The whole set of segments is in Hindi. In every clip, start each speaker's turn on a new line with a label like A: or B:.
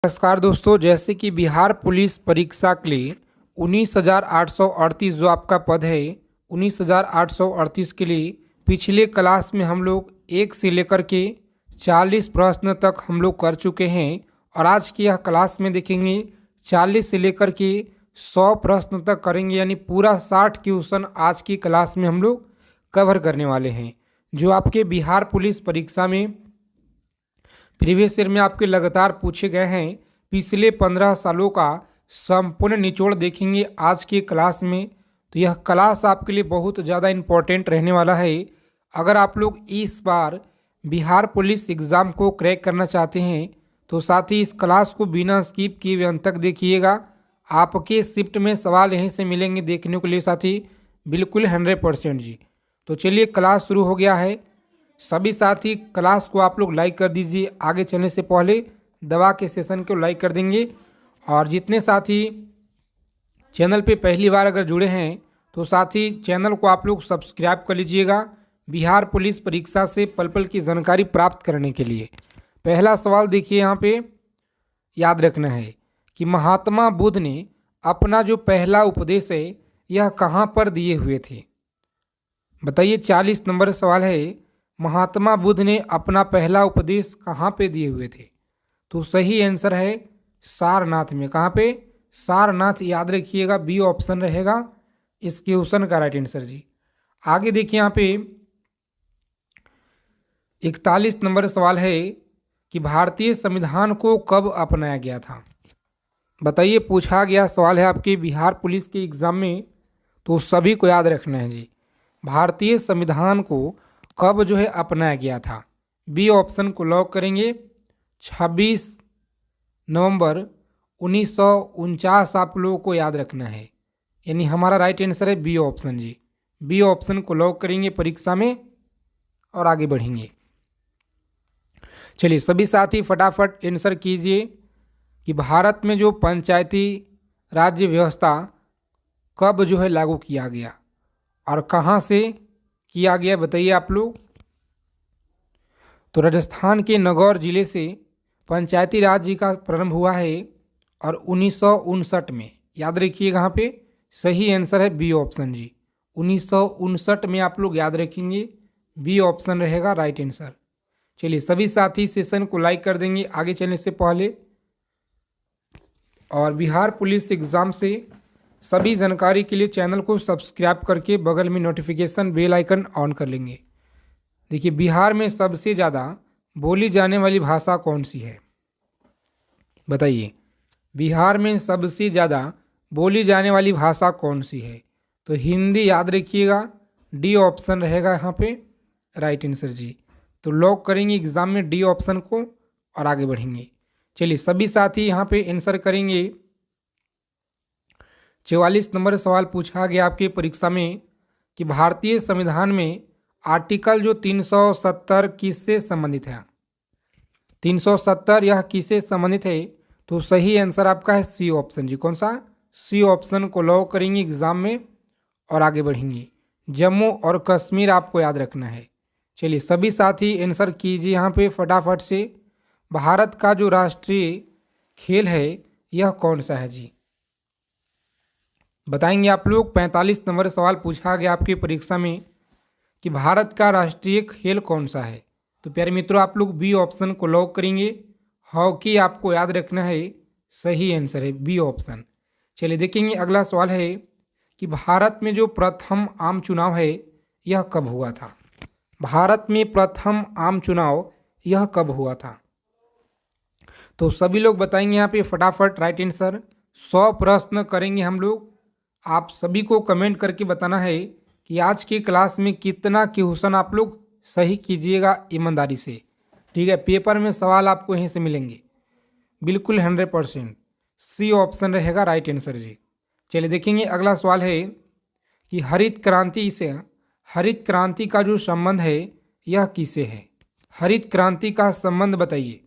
A: नमस्कार दोस्तों, जैसे कि बिहार पुलिस परीक्षा के लिए 19,838 जो आपका पद है, 19,838 के लिए पिछले क्लास में हम लोग 1 से लेकर के 40 प्रश्न तक हम लोग कर चुके हैं। और आज की यह क्लास में देखेंगे 40 से लेकर के 100 प्रश्न तक करेंगे, यानी पूरा 60 क्वेश्चन आज की क्लास में हम लोग कवर करने वाले हैं, जो आपके बिहार पुलिस परीक्षा में प्रीवियस ईयर में आपके लगातार पूछे गए हैं। पिछले 15 सालों का संपूर्ण निचोड़ देखेंगे आज की क्लास में। तो यह क्लास आपके लिए बहुत ज़्यादा इम्पोर्टेंट रहने वाला है। अगर आप लोग इस बार बिहार पुलिस एग्ज़ाम को क्रैक करना चाहते हैं तो साथ ही इस क्लास को बिना स्किप किए हुए अंत तक देखिएगा। आपके शिफ्ट में सवाल यहीं से मिलेंगे देखने के लिए साथी, बिल्कुल 100% जी। तो चलिए क्लास शुरू हो गया है। सभी साथी क्लास को आप लोग लाइक कर दीजिए, आगे चलने से पहले दबा के सेशन को लाइक कर देंगे। और जितने साथी चैनल पे पहली बार अगर जुड़े हैं तो साथी चैनल को आप लोग सब्सक्राइब कर लीजिएगा, बिहार पुलिस परीक्षा से पल पल की जानकारी प्राप्त करने के लिए। पहला सवाल देखिए, यहाँ पे याद रखना है कि महात्मा बुद्ध ने अपना जो पहला उपदेश है यह कहाँ पर दिए हुए थे। बताइए, 40 नंबर सवाल है, महात्मा बुद्ध ने अपना पहला उपदेश कहाँ पे दिए हुए थे। तो सही आंसर है सारनाथ में। कहाँ पे? सारनाथ। याद रखिएगा, बी ऑप्शन रहेगा इस क्वेश्चन का राइट आंसर जी। आगे देखिए, यहाँ पे 41 नंबर सवाल है कि भारतीय संविधान को कब अपनाया गया था। बताइए, पूछा गया सवाल है आपके बिहार पुलिस के एग्जाम में, तो सभी को याद रखना है जी। भारतीय संविधान को कब जो है अपनाया गया था। बी ऑप्शन को लॉक करेंगे। 26 नवंबर 1949 आप लोगों को याद रखना है, यानी हमारा राइट आंसर है बी ऑप्शन जी। बी ऑप्शन को लॉक करेंगे परीक्षा में और आगे बढ़ेंगे। चलिए सभी साथी फटाफट आंसर कीजिए कि भारत में जो पंचायती राज्य व्यवस्था कब जो है लागू किया गया और कहाँ से किया गया, बताइए आप लोग। तो राजस्थान के नागौर जिले से पंचायती राज का प्रारंभ हुआ है और 1959 में। याद रखिए, कहाँ पे सही आंसर है बी ऑप्शन जी। 1959 में आप लोग याद रखेंगे, बी ऑप्शन रहेगा राइट आंसर। चलिए सभी साथी सेशन को लाइक कर देंगे आगे चलने से पहले। और बिहार पुलिस एग्ज़ाम से सभी जानकारी के लिए चैनल को सब्सक्राइब करके बगल में नोटिफिकेशन बेल आइकन ऑन कर लेंगे। देखिए, बिहार में सबसे ज़्यादा बोली जाने वाली भाषा कौन सी है। बताइए, बिहार में सबसे ज़्यादा बोली जाने वाली भाषा कौन सी है। तो हिंदी। याद रखिएगा, डी ऑप्शन रहेगा यहाँ पे राइट आंसर जी। तो लॉक करेंगे एग्जाम में डी ऑप्शन को और आगे बढ़ेंगे। चलिए सभी साथी यहाँ पे आंसर करेंगे। 44 नंबर सवाल पूछा गया आपके परीक्षा में कि भारतीय संविधान में आर्टिकल जो 370 किससे संबंधित है। 370 यह किससे संबंधित है। तो सही आंसर आपका है सी ऑप्शन जी। कौन सा? सी ऑप्शन को लॉक करेंगे एग्जाम में और आगे बढ़ेंगे। जम्मू और कश्मीर आपको याद रखना है। चलिए सभी साथी आंसर कीजिए यहाँ पे फटाफट से। भारत का जो राष्ट्रीय खेल है यह कौन सा है जी, बताएंगे आप लोग। 45 नंबर सवाल पूछा गया आपकी परीक्षा में कि भारत का राष्ट्रीय खेल कौन सा है। तो प्यारे मित्रों, आप लोग बी ऑप्शन को लॉक करेंगे। हॉकी आपको याद रखना है, सही आंसर है बी ऑप्शन। चलिए देखेंगे अगला सवाल है कि भारत में जो प्रथम आम चुनाव है यह कब हुआ था। भारत में प्रथम आम चुनाव यह कब हुआ था। तो सभी लोग बताएंगे यहाँ पे फटाफट राइट आंसर। 100 प्रश्न करेंगे हम लोग। आप सभी को कमेंट करके बताना है कि आज की क्लास में कितना क्वेश्चन आप लोग सही कीजिएगा ईमानदारी से। ठीक है, पेपर में सवाल आपको यहीं से मिलेंगे, बिल्कुल 100%। सी ऑप्शन रहेगा राइट आंसर जी। चलिए देखेंगे अगला सवाल है कि हरित क्रांति का जो संबंध है यह किससे है। हरित क्रांति का संबंध बताइए।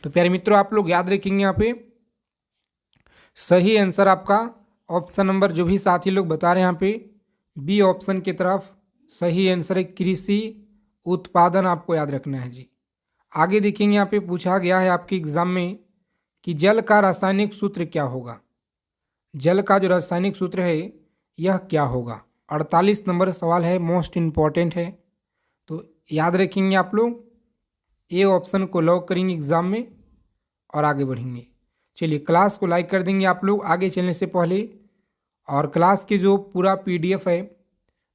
A: तो प्यारे मित्रों, आप लोग याद रखेंगे यहाँ पे सही आंसर आपका ऑप्शन नंबर, जो भी साथी लोग बता रहे हैं यहाँ पे बी ऑप्शन की तरफ सही आंसर है कृषि उत्पादन। आपको याद रखना है जी। आगे देखेंगे यहाँ पे पूछा गया है आपके एग्जाम में कि जल का रासायनिक सूत्र क्या होगा। जल का जो रासायनिक सूत्र है यह क्या होगा। 48 नंबर सवाल है, मोस्ट इम्पॉर्टेंट है, तो याद रखेंगे आप लोग। ए ऑप्शन को लॉक करेंगे एग्जाम में और आगे बढ़ेंगे। चलिए क्लास को लाइक कर देंगे आप लोग आगे चलने से पहले। और क्लास के जो पूरा पीडीएफ है,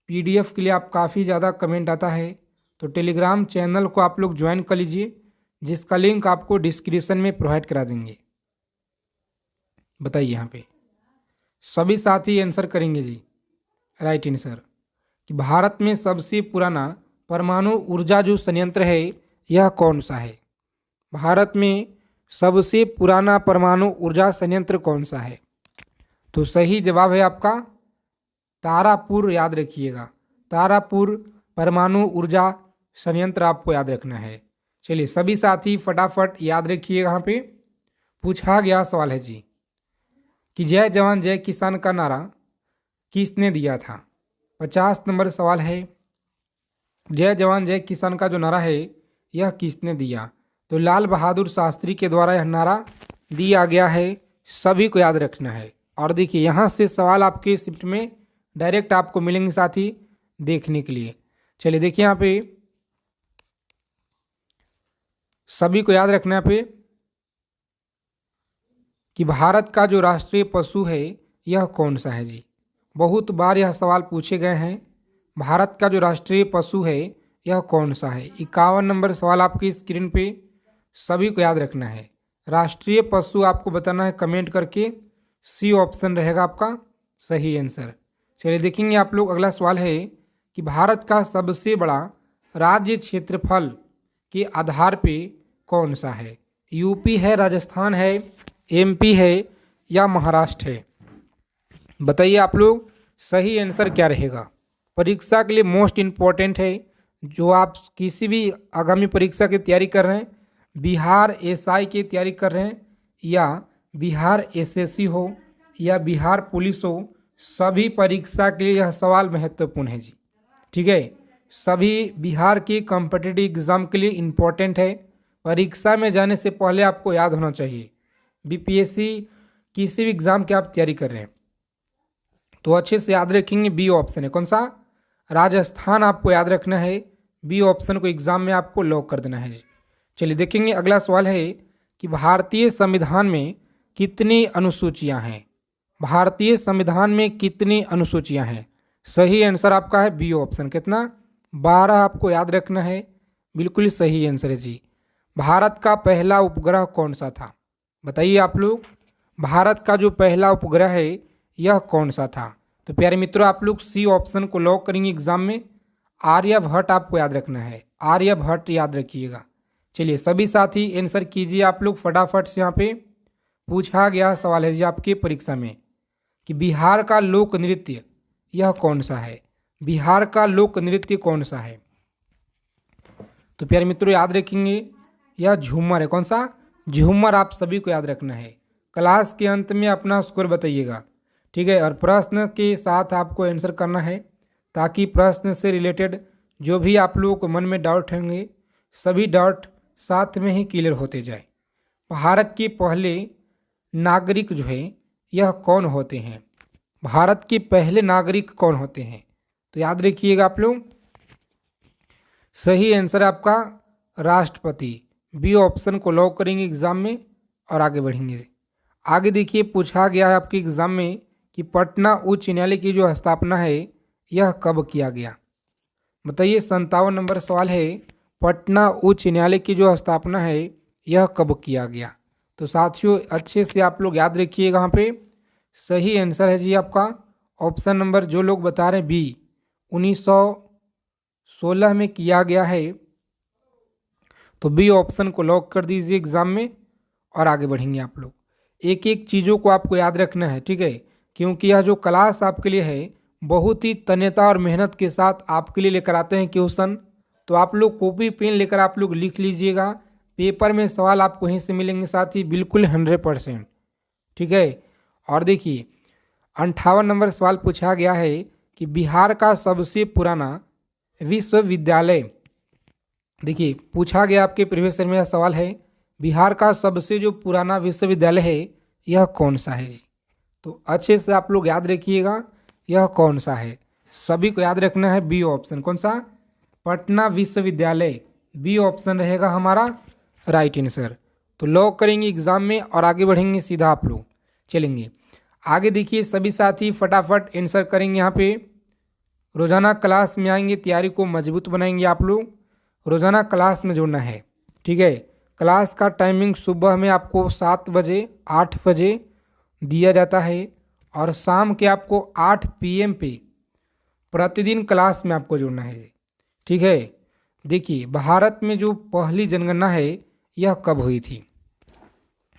A: पीडीएफ के लिए आप काफ़ी ज़्यादा कमेंट आता है, तो टेलीग्राम चैनल को आप लोग ज्वाइन कर लीजिए, जिसका लिंक आपको डिस्क्रिप्शन में प्रोवाइड करा देंगे। बताइए यहाँ पे सभी साथी आंसर करेंगे जी। राइट आंसर कि भारत में सबसे पुराना परमाणु ऊर्जा जो संयंत्र है यह कौन सा है। भारत में सबसे पुराना परमाणु ऊर्जा संयंत्र कौन सा है। तो सही जवाब है आपका तारापुर। याद रखिएगा, तारापुर परमाणु ऊर्जा संयंत्र आपको याद रखना है। चलिए सभी साथी फटाफट याद रखिएगा। यहाँ पे पूछा गया सवाल है जी कि जय जवान जय किसान का नारा किसने दिया था। 50 नंबर सवाल है, जय जवान जय किसान का जो नारा है यह किसने दिया। तो लाल बहादुर शास्त्री के द्वारा यह नारा दिया गया है, सभी को याद रखना है। और देखिए यहाँ से सवाल आपके शिफ्ट में डायरेक्ट आपको मिलेंगे साथी देखने के लिए। चलिए देखिए यहाँ पे सभी को याद रखना पे कि भारत का जो राष्ट्रीय पशु है यह कौन सा है जी। बहुत बार यह सवाल पूछे गए हैं, भारत का जो राष्ट्रीय पशु है यह कौन सा है। 51 नंबर सवाल आपकी स्क्रीन पे, सभी को याद रखना है। राष्ट्रीय पशु आपको बताना है कमेंट करके, सी ऑप्शन रहेगा आपका सही आंसर। चलिए देखेंगे आप लोग अगला सवाल है कि भारत का सबसे बड़ा राज्य क्षेत्रफल के आधार पे कौन सा है। यूपी है, राजस्थान है, एमपी है या महाराष्ट्र है। बताइए आप लोग सही आंसर क्या रहेगा। परीक्षा के लिए मोस्ट इम्पॉर्टेंट है, जो आप किसी भी आगामी परीक्षा की तैयारी कर रहे हैं, बिहार एसआई की तैयारी कर रहे हैं या बिहार एसएससी हो या बिहार पुलिस हो, सभी परीक्षा के लिए यह सवाल महत्वपूर्ण है जी। ठीक है, सभी बिहार की कॉम्पिटिटिव एग्ज़ाम के लिए इम्पोर्टेंट है। परीक्षा में जाने से पहले आपको याद होना चाहिए। बीपीएससी किसी भी एग्ज़ाम की आप तैयारी कर रहे हैं तो अच्छे से याद रखेंगे। बी ऑप्शन है कौन सा, राजस्थान आपको याद रखना है। बी ऑप्शन को एग्ज़ाम में आपको लॉक कर देना है जी। चलिए देखेंगे अगला सवाल है कि भारतीय संविधान में कितनी अनुसूचियां हैं। भारतीय संविधान में कितनी अनुसूचियां हैं। सही आंसर आपका है बी ऑप्शन, कितना 12 आपको याद रखना है। बिल्कुल सही आंसर है जी। भारत का पहला उपग्रह कौन सा था। बताइए आप लोग, भारत का जो पहला उपग्रह है यह कौन सा था। तो प्यारे मित्रों आप लोग सी ऑप्शन को लॉक करेंगे एग्जाम में। आर्यभट्ट आपको याद रखना है, आर्यभट्ट याद रखिएगा। चलिए सभी साथी आंसर कीजिए आप लोग फटाफट से। यहाँ पे पूछा गया सवाल है जी आपके परीक्षा में कि बिहार का लोक नृत्य यह कौन सा है। बिहार का लोक नृत्य कौन सा है। तो प्यारे मित्रों याद रखेंगे यह झूमर है। कौन सा, झूमर आप सभी को याद रखना है। क्लास के अंत में अपना स्कोर बताइएगा, ठीक है। और प्रश्न के साथ आपको आंसर करना है, ताकि प्रश्न से रिलेटेड जो भी आप लोगों को मन में डाउट होंगे सभी डाउट साथ में ही क्लियर होते जाए। भारत के पहले नागरिक जो है यह कौन होते हैं। भारत के पहले नागरिक कौन होते हैं। तो याद रखिएगा आप लोग, सही आंसर आपका राष्ट्रपति। बी ऑप्शन को लॉक करेंगे एग्जाम में और आगे बढ़ेंगे। आगे देखिए पूछा गया है आपके एग्जाम में कि पटना उच्च न्यायालय की जो स्थापना है यह कब किया गया। बताइए 57 नंबर सवाल है, पटना उच्च न्यायालय की जो स्थापना है यह कब किया गया। तो साथियों अच्छे से आप लोग याद रखिएगा। यहाँ पे सही आंसर है जी आपका ऑप्शन नंबर जो लोग बता रहे हैं बी, 1916 में किया गया है। तो बी ऑप्शन को लॉक कर दीजिए एग्जाम में और आगे बढ़ेंगे आप लोग। एक एक चीज़ों को आपको याद रखना है, ठीक है, क्योंकि यह जो क्लास आपके लिए है बहुत ही तन्यता और मेहनत के साथ आपके लिए लेकर आते हैं क्वेश्चन। तो आप लोग कॉपी पेन लेकर आप लोग लिख लीजिएगा, पेपर में सवाल आपको यहीं से मिलेंगे साथ ही बिल्कुल 100%, ठीक है। और देखिए 58 नंबर सवाल पूछा गया है कि बिहार का सबसे पुराना विश्वविद्यालय देखिए पूछा गया आपके प्रीवियस ईयर में यह सवाल है, बिहार का सबसे जो पुराना विश्वविद्यालय है यह कौन सा है जी। तो अच्छे से आप लोग याद रखिएगा यह कौन सा है। सभी को याद रखना है बी ऑप्शन। कौन सा? पटना विश्वविद्यालय। बी ऑप्शन रहेगा हमारा राइट आंसर। तो लॉक करेंगे एग्जाम में और आगे बढ़ेंगे सीधा आप लोग चलेंगे आगे। देखिए सभी साथी फटाफट आंसर करेंगे यहाँ पे। रोजाना क्लास में आएंगे, तैयारी को मजबूत बनाएंगे आप लोग। रोजाना क्लास में जुड़ना है, ठीक है। क्लास का टाइमिंग सुबह में आपको 7 बजे 8 बजे दिया जाता है और शाम के आपको 8 PM पे प्रतिदिन क्लास में आपको जुड़ना है जी, ठीक है। देखिए भारत में जो पहली जनगणना है यह कब हुई थी?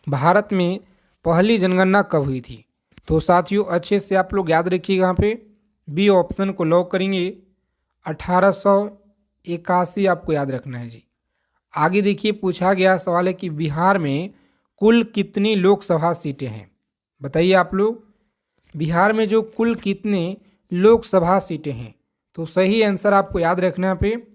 A: भारत में पहली जनगणना कब हुई थी? तो साथियों अच्छे से आप लोग याद रखिएगा यहाँ पे बी ऑप्शन को लॉक करेंगे। 1881 आपको याद रखना है जी। आगे देखिए पूछा गया सवाल है कि बिहार में कुल कितनी लोकसभा सीटें हैं? बताइए आप लोग, बिहार में जो कुल कितने लोकसभा सीटें हैं? तो सही आंसर आपको याद रखना है पे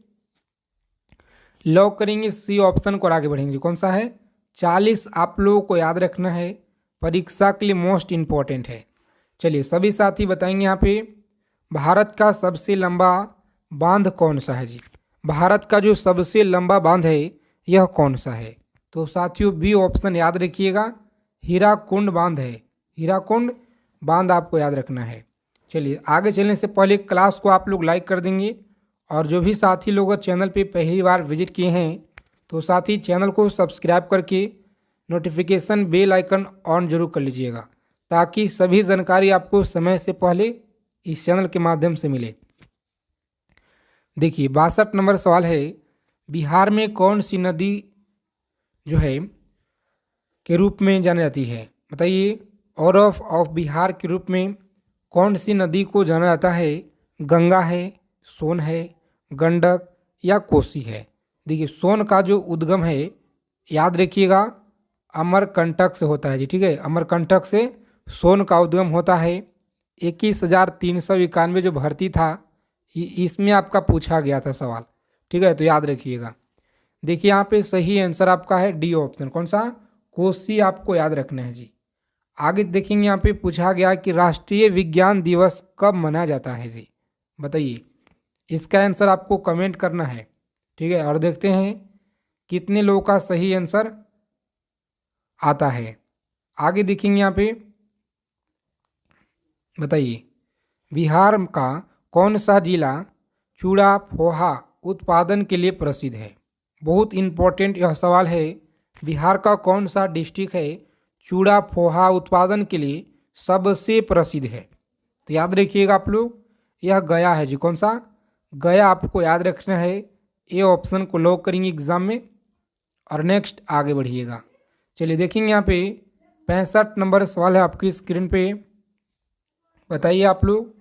A: लॉक करेंगे सी ऑप्शन को और आगे बढ़ेंगे। कौन सा है? 40 आप लोगों को याद रखना है, परीक्षा के लिए मोस्ट इंपॉर्टेंट है। चलिए सभी साथी बताएंगे यहाँ पे भारत का सबसे लंबा बांध कौन सा है जी। भारत का जो सबसे लंबा बांध है यह कौन सा है? तो साथियों बी ऑप्शन याद रखिएगा, हीराकुंड बांध है। हीराकुंड बांध आपको याद रखना है। चलिए आगे चलने से पहले क्लास को आप लोग लाइक कर देंगे और जो भी साथी लोग चैनल पे पहली बार विजिट किए हैं तो साथी चैनल को सब्सक्राइब करके नोटिफिकेशन बेल आइकन ऑन जरूर कर लीजिएगा ताकि सभी जानकारी आपको समय से पहले इस चैनल के माध्यम से मिले। देखिए 62 नंबर सवाल है, बिहार में कौन सी नदी जो है के रूप में जानी जाती है? बताइए, और ऑफ बिहार के रूप में कौन सी नदी को जाना जाता है? गंगा है, सोन है, गंडक या कोसी है? देखिए सोन का जो उद्गम है याद रखिएगा अमरकंटक से होता है जी, ठीक है। अमरकंटक से सोन का उद्गम होता है। 21,391 जो भर्ती था इसमें आपका पूछा गया था सवाल, ठीक है, तो याद रखिएगा। देखिए यहाँ पे सही आंसर आपका है डी ऑप्शन। कौन सा? कोसी आपको याद रखना है जी। आगे देखेंगे यहाँ पे पूछा गया कि राष्ट्रीय विज्ञान दिवस कब मनाया जाता है जी। बताइए, इसका आंसर आपको कमेंट करना है, ठीक है। और देखते हैं कितने लोगों का सही आंसर आता है। आगे देखेंगे यहाँ पे बताइए, बिहार का कौन सा जिला चूड़ा पोहा उत्पादन के लिए प्रसिद्ध है? बहुत इंपॉर्टेंट यह सवाल है। बिहार का कौन सा डिस्ट्रिक्ट है चूड़ा पोहा उत्पादन के लिए सबसे प्रसिद्ध है? तो याद रखिएगा आप लोग, यह गया है जी। कौन सा? गया आपको याद रखना है। ए ऑप्शन को लॉक करेंगे एग्जाम में और नेक्स्ट आगे बढ़िएगा। चलिए देखेंगे यहाँ पे 65 नंबर सवाल है आपकी स्क्रीन पे। बताइए आप लोग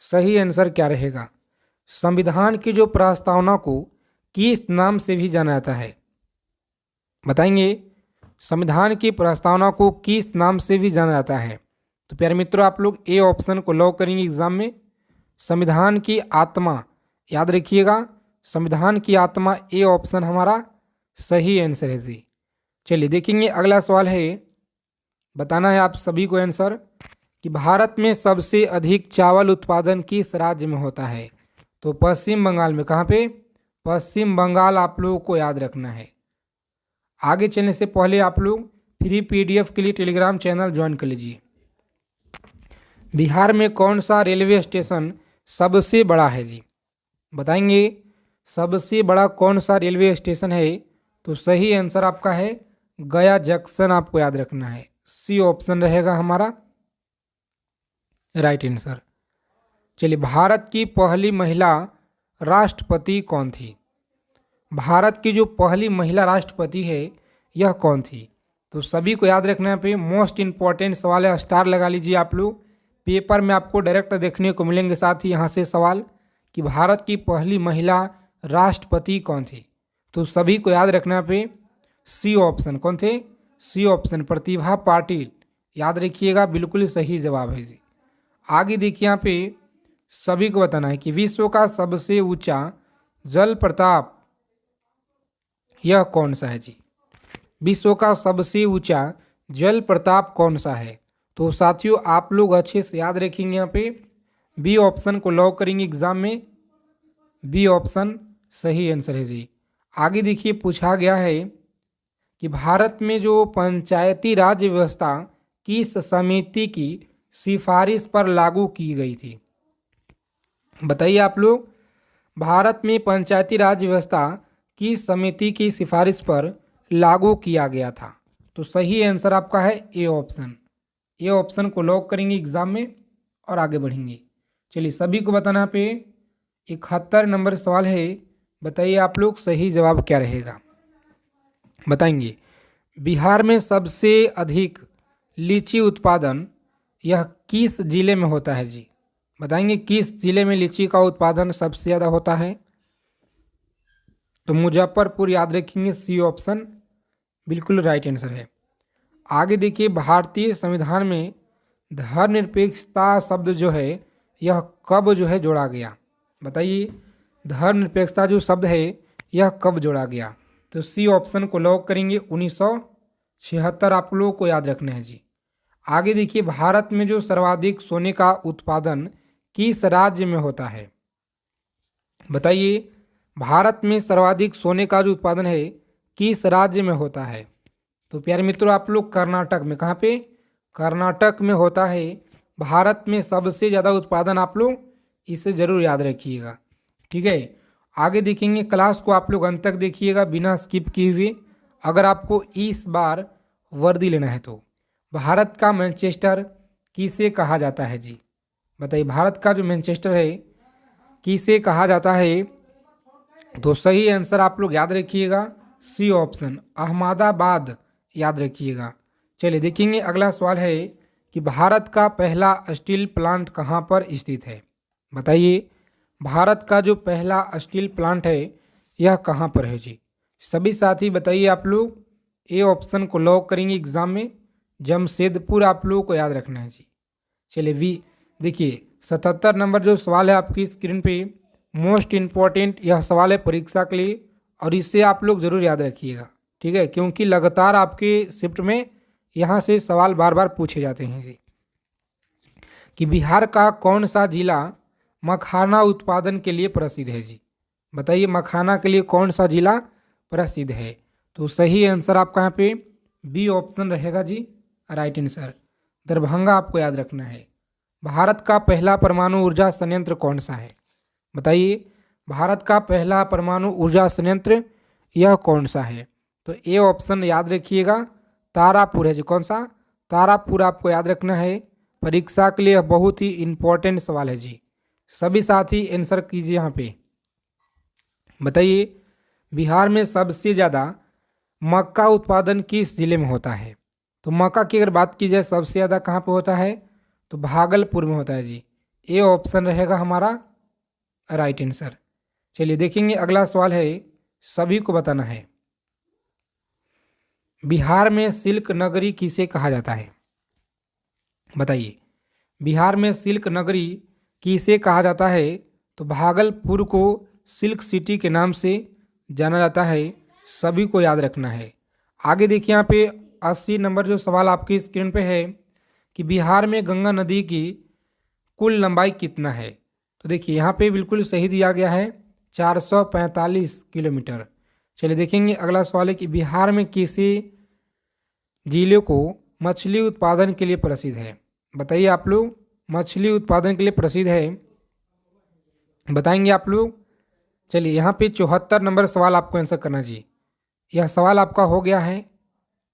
A: सही आंसर क्या रहेगा? संविधान की जो प्रस्तावना को किस नाम से भी जाना जाता है? बताएंगे, संविधान की प्रस्तावना को किस नाम से भी जाना जाता है? तो प्यारे मित्रों आप लोग ए ऑप्शन को लॉक करेंगे एग्जाम में। संविधान की आत्मा याद रखिएगा, संविधान की आत्मा ए ऑप्शन हमारा सही आंसर है जी। चलिए देखेंगे अगला सवाल है, बताना है आप सभी को आंसर कि भारत में सबसे अधिक चावल उत्पादन किस राज्य में होता है? तो पश्चिम बंगाल में। कहाँ पे? पश्चिम बंगाल आप लोगों को याद रखना है। आगे चलने से पहले आप लोग फ्री PDF के लिए टेलीग्राम चैनल ज्वाइन कर लीजिए। बिहार में कौन सा रेलवे स्टेशन सबसे बड़ा है जी? बताएंगे सबसे बड़ा कौन सा रेलवे स्टेशन है? तो सही आंसर आपका है गया जंक्शन, आपको याद रखना है। सी ऑप्शन रहेगा हमारा राइट आंसर। चलिए भारत की पहली महिला राष्ट्रपति कौन थी? भारत की जो पहली महिला राष्ट्रपति है यह कौन थी? तो सभी को याद रखना पे मोस्ट इंपॉर्टेंट सवाल है, स्टार लगा लीजिए आप लोग। पेपर में आपको डायरेक्ट देखने को मिलेंगे साथ ही यहाँ से सवाल कि भारत की पहली महिला राष्ट्रपति कौन थी? तो सभी को याद रखना पे सी ऑप्शन। कौन थे? सी ऑप्शन प्रतिभा पाटिल, याद रखिएगा, बिल्कुल सही जवाब है जी। आगे देखिए यहाँ पे सभी को बताना है कि विश्व का सबसे ऊंचा जल प्रपात यह कौन सा है जी? विश्व का सबसे ऊंचा जल प्रताप कौन सा है? तो साथियों आप लोग अच्छे से याद रखेंगे, यहाँ पे बी ऑप्शन को लॉक करेंगे एग्जाम में। बी ऑप्शन सही आंसर है जी। आगे देखिए पूछा गया है कि भारत में जो पंचायती राज व्यवस्था किस समिति की सिफारिश पर लागू की गई थी? बताइए आप लोग, भारत में पंचायती राज व्यवस्था किस समिति की सिफारिश पर लागू किया गया था? तो सही आंसर आपका है ए ऑप्शन। ए ऑप्शन को लॉक करेंगे एग्जाम में और आगे बढ़ेंगे। चलिए सभी को बताना पे 71 नंबर सवाल है, बताइए आप लोग सही जवाब क्या रहेगा? बताएंगे। बिहार में सबसे अधिक लीची उत्पादन यह किस जिले में होता है जी? बताएंगे किस जिले में लीची का उत्पादन सबसे ज़्यादा होता है? तो मुजफ्फरपुर याद रखेंगे, सी ऑप्शन बिल्कुल राइट आंसर है। आगे देखिए, भारतीय संविधान में धर्मनिरपेक्षता शब्द जो है यह कब जो है जोड़ा गया? बताइए, धर्मनिरपेक्षता जो शब्द है यह कब जोड़ा गया? तो सी ऑप्शन को लॉक करेंगे, 1976 आप लोगों को याद रखना है जी। आगे देखिए, भारत में जो सर्वाधिक सोने का उत्पादन किस राज्य में होता है? बताइए, भारत में सर्वाधिक सोने का जो उत्पादन है किस राज्य में होता है? तो प्यारे मित्रों आप लोग कर्नाटक में, कहाँ पे? कर्नाटक में होता है भारत में सबसे ज़्यादा उत्पादन। आप लोग इसे ज़रूर याद रखिएगा, ठीक है। आगे देखेंगे, क्लास को आप लोग अंत तक देखिएगा बिना स्किप किए हुए। अगर आपको इस बार वर्दी लेना है तो भारत का मैनचेस्टर किसे कहा जाता है जी? बताइए, भारत का जो मैनचेस्टर है किसे कहा जाता है? तो सही आंसर आप लोग याद रखिएगा, सी ऑप्शन अहमदाबाद याद रखिएगा। चलिए देखेंगे, अगला सवाल है कि भारत का पहला स्टील प्लांट कहाँ पर स्थित है? बताइए, भारत का जो पहला स्टील प्लांट है यह कहाँ पर है जी? सभी साथी बताइए आप लोग। ए ऑप्शन को लॉक करेंगे एग्जाम में, जमशेदपुर आप लोगों को याद रखना है जी। चलिए वी देखिए, 77 नंबर जो सवाल है आपकी स्क्रीन पे, मोस्ट इम्पॉर्टेंट यह सवाल है परीक्षा के लिए और इसे आप लोग ज़रूर याद रखिएगा, ठीक है, क्योंकि लगातार आपके शिफ्ट में यहाँ से सवाल बार बार पूछे जाते हैं जी। कि बिहार का कौन सा जिला मखाना उत्पादन के लिए प्रसिद्ध है जी? बताइए, मखाना के लिए कौन सा जिला प्रसिद्ध है? तो सही आंसर आपका यहाँ पे बी ऑप्शन रहेगा जी, राइट आंसर दरभंगा आपको याद रखना है। भारत का पहला परमाणु ऊर्जा संयंत्र कौन सा है? बताइए, भारत का पहला परमाणु ऊर्जा संयंत्र यह कौन सा है? तो ए ऑप्शन याद रखिएगा, तारापुर है जी। कौन सा? तारापुर आपको याद रखना है। परीक्षा के लिए बहुत ही इम्पोर्टेंट सवाल है जी, सभी साथी आंसर कीजिए यहाँ पे। बताइए, बिहार में सबसे ज़्यादा मक्का उत्पादन किस जिले में होता है? तो मक्का की अगर बात की जाए सबसे ज़्यादा कहाँ पे होता है? तो भागलपुर में होता है जी। ए ऑप्शन रहेगा हमारा राइट आंसर। चलिए देखेंगे, अगला सवाल है, सभी को बताना है। बिहार में सिल्क नगरी किसे कहा जाता है? बताइए, बिहार में सिल्क नगरी किसे कहा जाता है? तो भागलपुर को सिल्क सिटी के नाम से जाना जाता है, सभी को याद रखना है। आगे देखिए, यहाँ पे 80 नंबर जो सवाल आपकी स्क्रीन पे है कि बिहार में गंगा नदी की कुल लंबाई कितना है? तो देखिए यहाँ पे बिल्कुल सही दिया गया है, 445 किलोमीटर। चलिए देखेंगे, अगला सवाल है कि बिहार में किसी जिले को मछली उत्पादन के लिए प्रसिद्ध है? बताइए आप लोग, मछली उत्पादन के लिए प्रसिद्ध है, बताएंगे आप लोग। चलिए यहाँ पे 74 नंबर सवाल आपको आंसर करना जी। यह सवाल आपका हो गया है।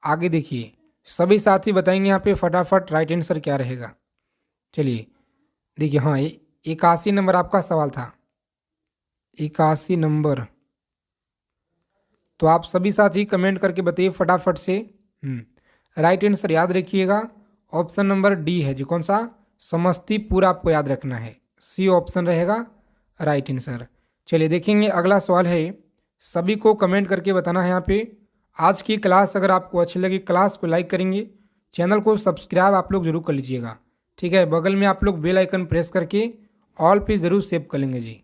A: आगे देखिए, सभी साथी बताएंगे यहाँ पे फटाफट राइट आंसर क्या रहेगा। चलिए देखिए, हाँ 81 नंबर आपका सवाल था, 81 नंबर। तो आप सभी साथी कमेंट करके बताइए फटाफट से। राइट आंसर याद रखिएगा, ऑप्शन नंबर डी है जी। कौन सा? समस्तीपुर आपको याद रखना है, सी ऑप्शन रहेगा राइट आंसर। चलिए देखेंगे, अगला सवाल है, सभी को कमेंट करके बताना है यहाँ पे। आज की क्लास अगर आपको अच्छी लगी, क्लास को लाइक करेंगे, चैनल को सब्सक्राइब आप लोग जरूर कर लीजिएगा, ठीक है। बगल में आप लोग बेल आइकन प्रेस करके ऑल पे ज़रूर सेव कर लेंगे जी।